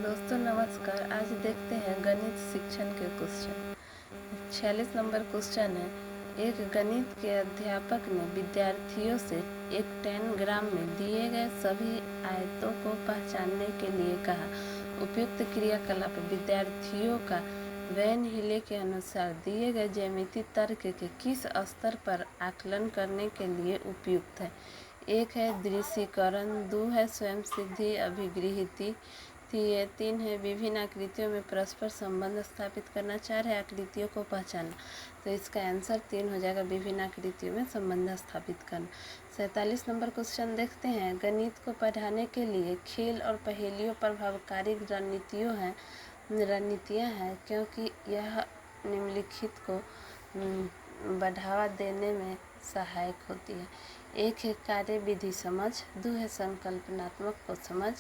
दोस्तों नमस्कार। आज देखते हैं गणित शिक्षण के क्वेश्चन। 46 नंबर क्वेश्चन है। एक गणित के अध्यापक ने विद्यार्थियों से एक 10 ग्राम में दिए गए सभी आयतों को पहचानने के लिए कहा। उपयुक्त क्रियाकलाप विद्यार्थियों का वेन हिले के अनुसार दिए गए ज्यामितीय तर्क के किस स्तर पर आकलन करने के लिए उपयुक्त है। 1 है दृश्यीकरण, 2 है स्वयं सिद्धि अभिगृहीति, 3 है विभिन्न आकृतियों में परस्पर संबंध स्थापित करना, 4 है आकृतियों को पहचानना। तो इसका आंसर 3 हो जाएगा, विभिन्न आकृतियों में संबंध स्थापित करना। 47 नंबर क्वेश्चन देखते हैं। गणित को पढ़ाने के लिए खेल और पहेलियों प्रभावकारी रणनीतियाँ हैं क्योंकि यह निम्नलिखित को बढ़ावा देने में सहायक होती है। 1 है कार्य विधि समझ, 2 है संकल्पनात्मक को समझ,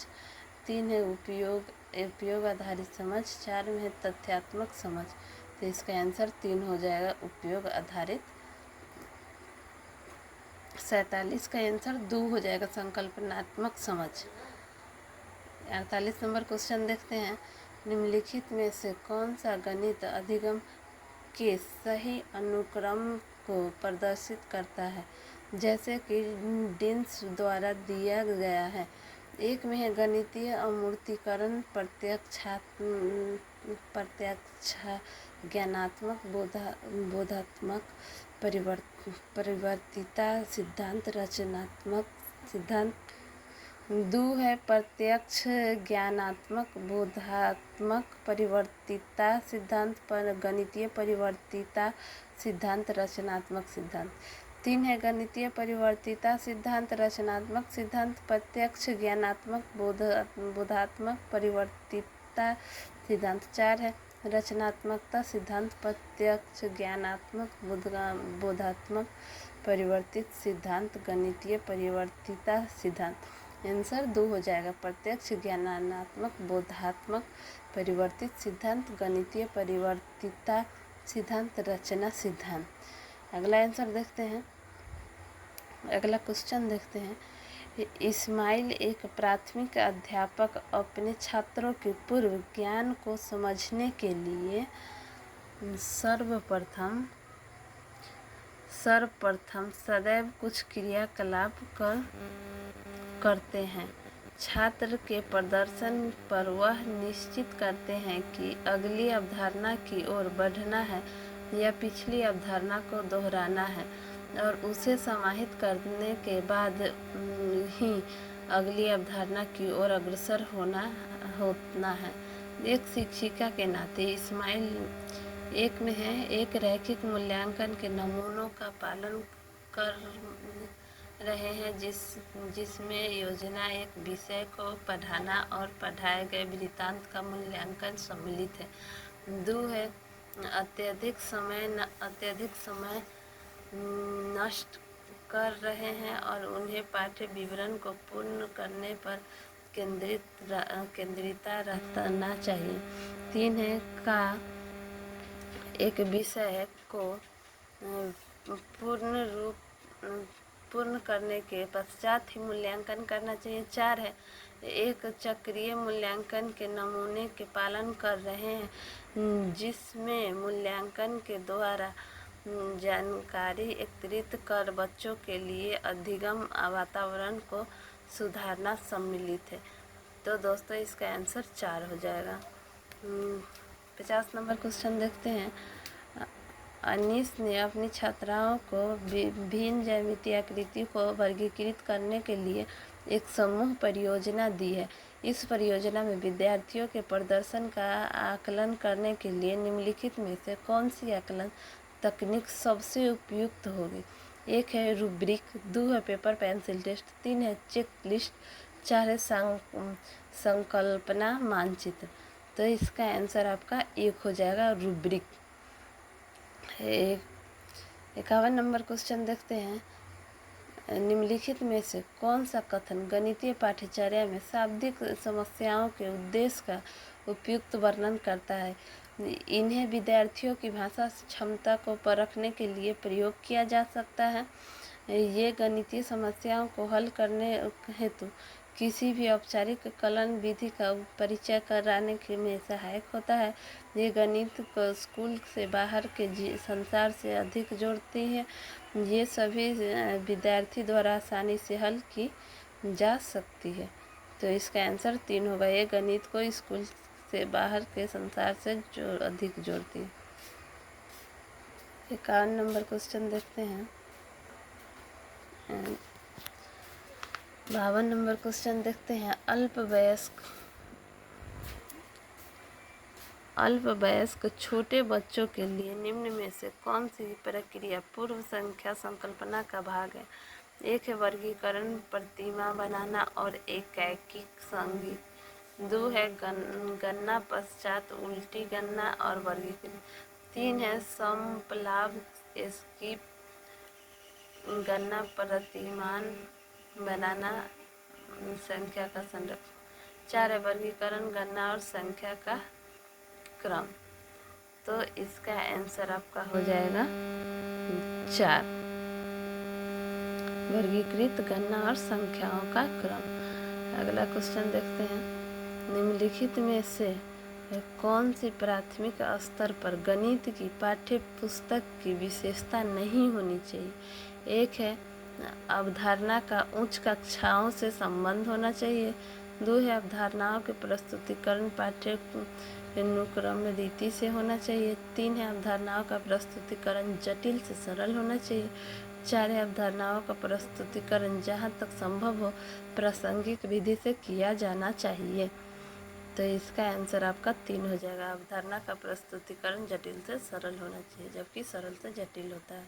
3 है उपयोग आधारित समझ, 4 में है तथ्यात्मक समझ। तो इसका आंसर 3 हो जाएगा, उपयोग आधारित। 47 का आंसर 2 हो जाएगा, संकल्पनात्मक समझ। 48 नंबर क्वेश्चन देखते हैं। निम्नलिखित में से कौन सा गणित अधिगम के सही अनुक्रम को प्रदर्शित करता है, जैसे कि डिन्स द्वारा दिया गया है। 1 में है गणितीय अमूर्तीकरण, प्रत्यक्ष ज्ञानात्मक बोधात्मक परिवर्तिता सिद्धांत रचनात्मक सिद्धांत। 2 है प्रत्यक्ष ज्ञानात्मक बोधात्मक परिवर्तिता सिद्धांत पर गणितीय परिवर्तिता सिद्धांत रचनात्मक सिद्धांत। 3 है गणितीय परिवर्तिता सिद्धांत रचनात्मक सिद्धांत प्रत्यक्ष ज्ञानात्मक बोधात्मक परिवर्तिता सिद्धांत। 4 है रचनात्मकता सिद्धांत प्रत्यक्ष ज्ञानात्मक बोधात्मक परिवर्तित सिद्धांत गणितीय परिवर्तिता सिद्धांत। आंसर 2 हो जाएगा, प्रत्यक्ष ज्ञानात्मक बोधात्मक परिवर्तित सिद्धांत गणितीय परिवर्तिता सिद्धांत रचना सिद्धांत। अगला आंसर देखते हैं। अगला क्वेश्चन देखते हैं। इस्माइल एक प्राथमिक अध्यापक अपने छात्रों के पूर्व ज्ञान को समझने के लिए सर्वप्रथम सदैव कुछ क्रियाकलाप करते हैं। छात्र के प्रदर्शन पर वह निश्चित करते हैं कि अगली अवधारणा की ओर बढ़ना है या पिछली अवधारणा को दोहराना है, और उसे समाहित करने के बाद ही अगली अवधारणा की ओर अग्रसर होना है। एक शिक्षिका के नाते इस्माइल 1 में है एक रैखिक मूल्यांकन के नमूनों का पालन कर रहे हैं जिसमें योजना, एक विषय को पढ़ाना और पढ़ाए गए वृत्तांत का मूल्यांकन सम्मिलित है। 2 है अत्यधिक समय नष्ट कर रहे हैं और उन्हें पाठ्य विवरण को पूर्ण करने पर केंद्रिता रहना चाहिए। 3 है का एक विषय को पूर्ण करने के पश्चात ही मूल्यांकन करना चाहिए। 4 है एक चक्रीय मूल्यांकन के नमूने के पालन कर रहे हैं जिसमें मूल्यांकन के द्वारा जानकारी एकत्रित कर बच्चों के लिए अधिगम वातावरण को सुधारना सम्मिलित है। तो दोस्तों इसका आंसर 4 हो जाएगा। 50 नंबर क्वेश्चन देखते हैं। अनीस ने अपनी छात्राओं को विभिन्न ज्यामितीय आकृति को वर्गीकृत करने के लिए एक समूह परियोजना दी है। इस परियोजना में विद्यार्थियों के प्रदर्शन का आकलन करने के लिए निम्नलिखित में से कौन सी आकलन तकनीक सबसे उपयुक्त होगी। 1 है रूब्रिक, 2 है पेपर पेंसिल टेस्ट, 3 है चेक लिस्ट, 4 है संकल्पना मानचित्र। तो इसका आंसर आपका 1 हो जाएगा, रूब्रिक। 51 नंबर क्वेश्चन देखते हैं। निम्नलिखित में से कौन सा कथन गणितीय पाठ्यचर्या में शाब्दिक समस्याओं के उद्देश्य का उपयुक्त वर्णन करता है। इन्हें विद्यार्थियों की भाषा क्षमता को परखने के लिए प्रयोग किया जा सकता है। ये गणितीय समस्याओं को हल करने हेतु किसी भी औपचारिक कलन विधि का परिचय कराने के में सहायक होता है। ये गणित को स्कूल से बाहर के संसार से अधिक जोड़ती है। ये सभी विद्यार्थी द्वारा आसानी से हल की जा सकती है। तो इसका आंसर 3 होगा। ये गणित को स्कूल से बाहर के संसार से जो अधिक जोड़ती है। 51 नंबर क्वेश्चन देखते हैं। 52 नंबर क्वेश्चन देखते हैं। अल्पवयस्क छोटे बच्चों के लिए निम्न में से कौन सी प्रक्रिया पूर्व संख्या संकल्पना का भाग है? 1 है वर्गीकरण प्रतिमा बनाना और एकांकिक संगीत। 2 है गणना पश्चात उल्टी गणना और वर्गीकरण। 3 है समपलाभ स्कीप गणना प्रतिमान बनाना संख्या का संरक्षण। 4 है वर्गीकरण गणना और संख्या का क्रम। तो इसका आंसर आपका हो जाएगा 4, वर्गीकृत गणना और संख्याओं का क्रम। अगला क्वेश्चन देखते हैं। निम्नलिखित में से कौन सी प्राथमिक स्तर पर गणित की पाठ्य पुस्तक की विशेषता नहीं होनी चाहिए? 1 है अवधारणा का उच्च कक्षाओं से संबंध होना चाहिए। 2 है अवधारणाओं के प्रस्तुतिकरण पाठ्य अनुक्रम रीति से होना चाहिए। 3 है अवधारणाओं का प्रस्तुतिकरण जटिल से सरल होना चाहिए। 4 है अवधारणाओं का प्रस्तुतिकरण जहाँ तक संभव हो प्रासंगिक विधि से किया जाना चाहिए। तो इसका आंसर आपका 3 हो जाएगा। अवधारणा का प्रस्तुतिकरण जटिल से सरल होना चाहिए, जबकि सरल से जटिल होता है।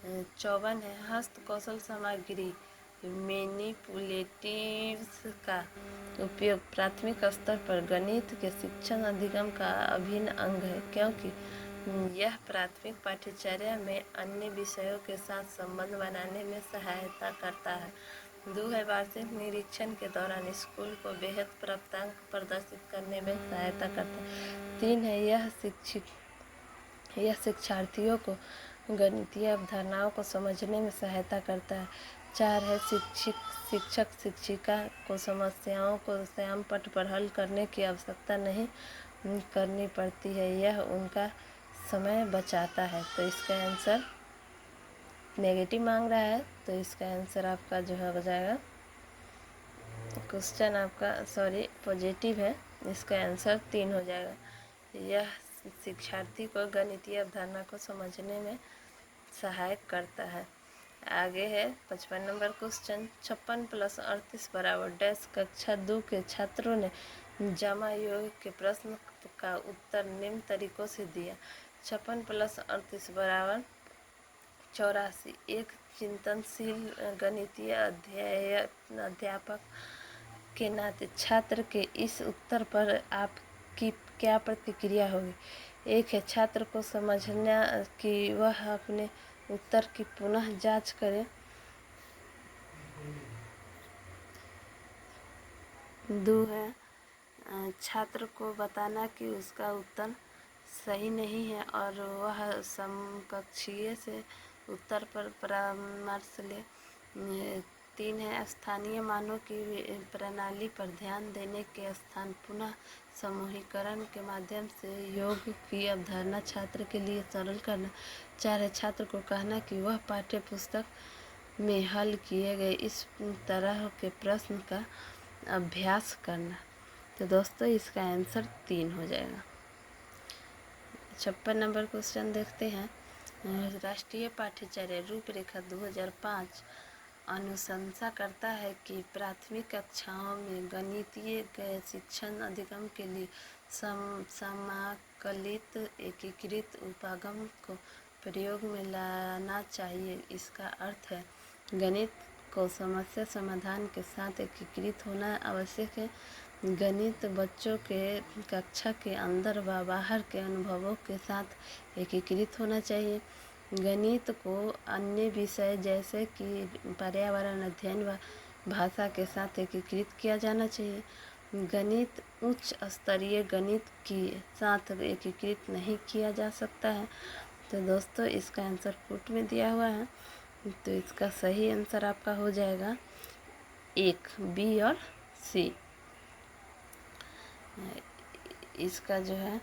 54 है हस्त कौशल सामग्री मैनिपुलेटिव्स का उपयोग प्राथमिक स्तर पर गणित के शिक्षण अधिगम का अभिन्न अंग है, क्योंकि यह प्राथमिक पाठ्यचर्या में अन्य विषयों के साथ संबंध बनाने में सहायता करता है। 2 है वार्षिक निरीक्षण के दौरान स्कूल को बेहद प्राप्तांक प्रदर्शित करने में सहायता करता है। 3 है यह शिक्षार्थियों को गणितीय अवधारणाओं को समझने में सहायता करता है। 4 है शिक्षक शिक्षिका को समस्याओं को श्यामपट्ट पर हल करने की आवश्यकता नहीं करनी पड़ती है, यह उनका समय बचाता है। तो इसका आंसर नेगेटिव मांग रहा है, तो इसका आंसर आपका जो है हो जाएगा क्वेश्चन आपका पॉजिटिव है। इसका आंसर 3 हो जाएगा। यह शिक्षार्थी को गणितीय अवधारणा को समझने में सहायक करता है। आगे है 55 नंबर क्वेश्चन। 56 + 38 = डैश। कक्षा 2 के छात्रों ने जमा योग के प्रश्न का उत्तर निम्न तरीकों से दिया। 56 + 38 = 84। एक चिंतनशील गणितीय अध्यापक के नाते छात्र के इस उत्तर पर आपकी क्या प्रतिक्रिया होगी? 1 है छात्र को समझना कि वह अपने उत्तर की पुनः जांच करे। 2 है छात्र को बताना कि उसका उत्तर सही नहीं है और वह समकक्षीय से उत्तर पर परामर्श ले। 3 है स्थानीय मानों की प्रणाली पर ध्यान देने के स्थान पुनः समूहीकरण के माध्यम से योग की अवधारणा छात्र के लिए सरल करना। 4 है छात्र को कहना कि वह पाठ्य पुस्तक में हल किए गए इस तरह के प्रश्न का अभ्यास करना। तो दोस्तों इसका आंसर 3 हो जाएगा। 56 नंबर क्वेश्चन देखते हैं। राष्ट्रीय पाठ्यचर्या रूपरेखा 2005 अनुशंसा करता है कि प्राथमिक कक्षाओं में गणितीय शिक्षण अधिगम के लिए समाकलित एकीकृत उपागम को प्रयोग में लाना चाहिए। इसका अर्थ है गणित को समस्या समाधान के साथ एकीकृत होना आवश्यक है। गणित बच्चों के कक्षा के अंदर व बाहर के अनुभवों के साथ एकीकृत होना चाहिए। गणित को अन्य विषय जैसे कि पर्यावरण अध्ययन व भाषा के साथ एकीकृत किया जाना चाहिए। गणित उच्च स्तरीय गणित के साथ एकीकृत नहीं किया जा सकता है। तो दोस्तों इसका आंसर पुट में दिया हुआ है, तो इसका सही आंसर आपका हो जाएगा 1, बी और सी। इसका जो है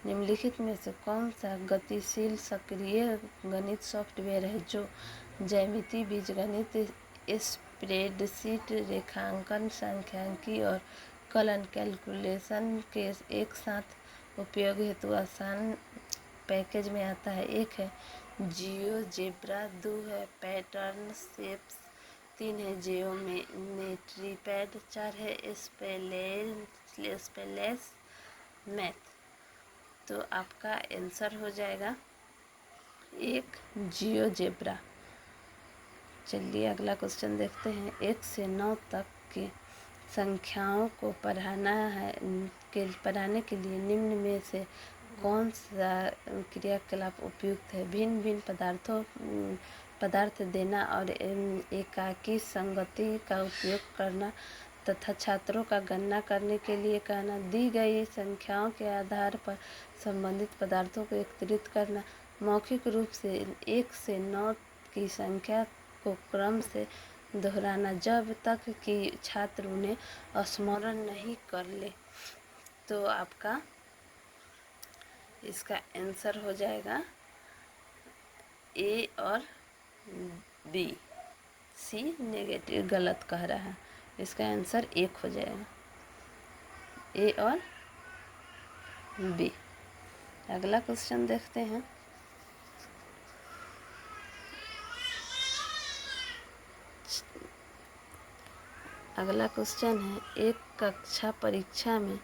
निम्नलिखित में से कौन सा गतिशील सक्रिय गणित सॉफ्टवेयर है जो ज्यामिति, बीजगणित, स्प्रेडशीट, रेखांकन, सांख्यिकी और कलन कैलकुलेशन के एक साथ उपयोग हेतु आसान पैकेज में आता है? 1 है जियोजेब्रा, 2 है पैटर्न शेप्स, 3 है जियोमेट्री पैड, 4 है स्पेलेस मैथ। तो आपका आंसर हो जाएगा 1 जियोजेब्रा। चलिए अगला क्वेश्चन देखते हैं। 1 से 9 तक की संख्याओं को पढ़ाने के लिए निम्न में से कौन सा क्रियाकलाप उपयुक्त है? भिन्न भिन्न पदार्थ देना और एकाकी संगति का उपयोग करना तथा छात्रों का गणना करने के लिए कहना, दी गई संख्याओं के आधार पर संबंधित पदार्थों को एकत्रित करना, मौखिक रूप से 1 से 9 की संख्या को क्रम से दोहराना जब तक कि छात्र उन्हें स्मरण नहीं कर ले। तो आपका इसका आंसर हो जाएगा ए और बी। सी नेगेटिव गलत कह रहा है, इसका आंसर 1 हो जाएगा, ए और बी। अगला क्वेश्चन देखते हैं। अगला क्वेश्चन है, एक कक्षा परीक्षा में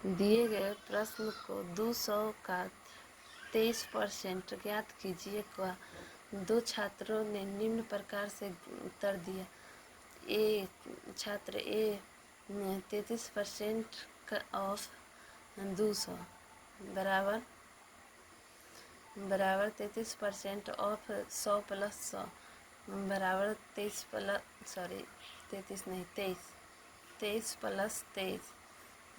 दिए गए प्रश्न को 200 का 23% ज्ञात कीजिए का 2 छात्रों ने निम्न प्रकार से उत्तर दिया। छात्र ए 33% ऑफ 200 बराबर 33% ऑफ 100 प्लस 100 बराबर 23 प्लस 23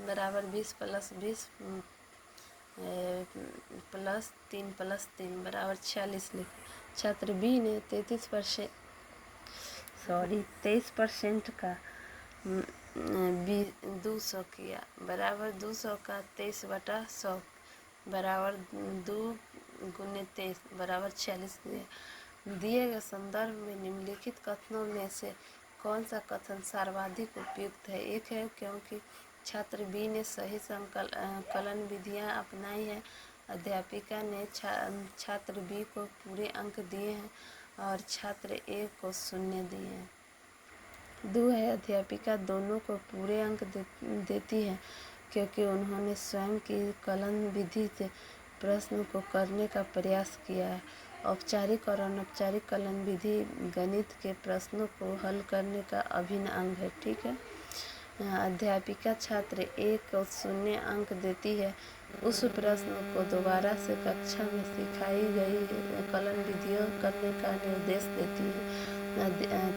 बराबर 20 प्लस 20 प्लस 3 प्लस 3 बराबर 46 लिखा। छात्र बी ने 23% का 200 किया बराबर 200 का 23/100 बराबर 2 गुने 23 बराबर 46 दिए गए संदर्भ में निम्नलिखित कथनों में से कौन सा कथन सर्वाधिक उपयुक्त है? 1 है क्योंकि छात्र बी ने सही संकलन विधियां अपनाई है, अध्यापिका ने छात्र बी को पूरे अंक दिए हैं और छात्र ए को 0 दिए हैं। 2 है अध्यापिका दोनों को पूरे अंक देती है क्योंकि उन्होंने स्वयं की कलन विधि से प्रश्न को करने का प्रयास किया है। औपचारिक और अनौपचारिक कलन विधि गणित के प्रश्नों को हल करने का अभिन्न अंग है। ठीक है। अध्यापिका छात्र ए को 0 अंक देती है, उस प्रश्न को दोबारा से कक्षा में सिखाई गई कलन विधियों करने का निर्देश देती है।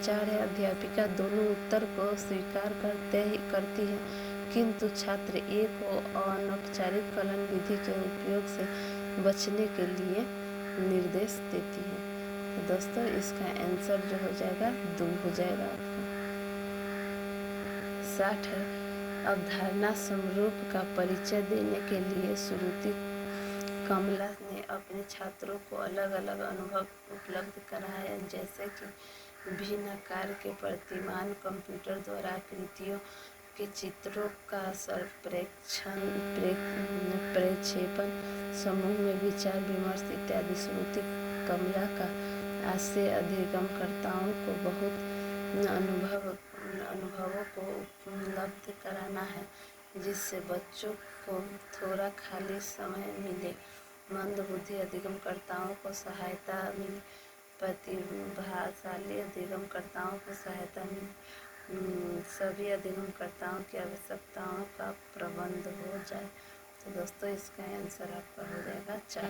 4 है अध्यापिका दोनों उत्तर को स्वीकार करती है किंतु छात्र ए को अनौपचारिक कलन विधि के उपयोग से बचने के लिए निर्देश देती है। तो दोस्तों इसका आंसर जो हो जाएगा 2 हो जाएगा आपका। 60 है अवधारणा समरूप का परिचय देने के लिए श्रुति कमला ने अपने छात्रों को अलग अलग अनुभव उपलब्ध कराया, जैसे कि भिन्न आकार के प्रतिमान, कंप्यूटर द्वारा आकृतियों के चित्रों का प्रक्षेपण, समूह में विचार विमर्श इत्यादि। श्रुति कमला का आशय अधिगमकर्ताओं को बहुत अनुभवों को उपलब्ध कराना है जिससे बच्चों को थोड़ा खाली समय मिले, मंदबुद्धि अधिगमकर्ताओं को सहायता मिले, प्रतिभाशाली अधिगमकर्ताओं को सहायता मिले, सभी अधिगमकर्ताओं की आवश्यकताओं का प्रबंध हो जाए। तो दोस्तों इसका आंसर आपका हो जाएगा 4।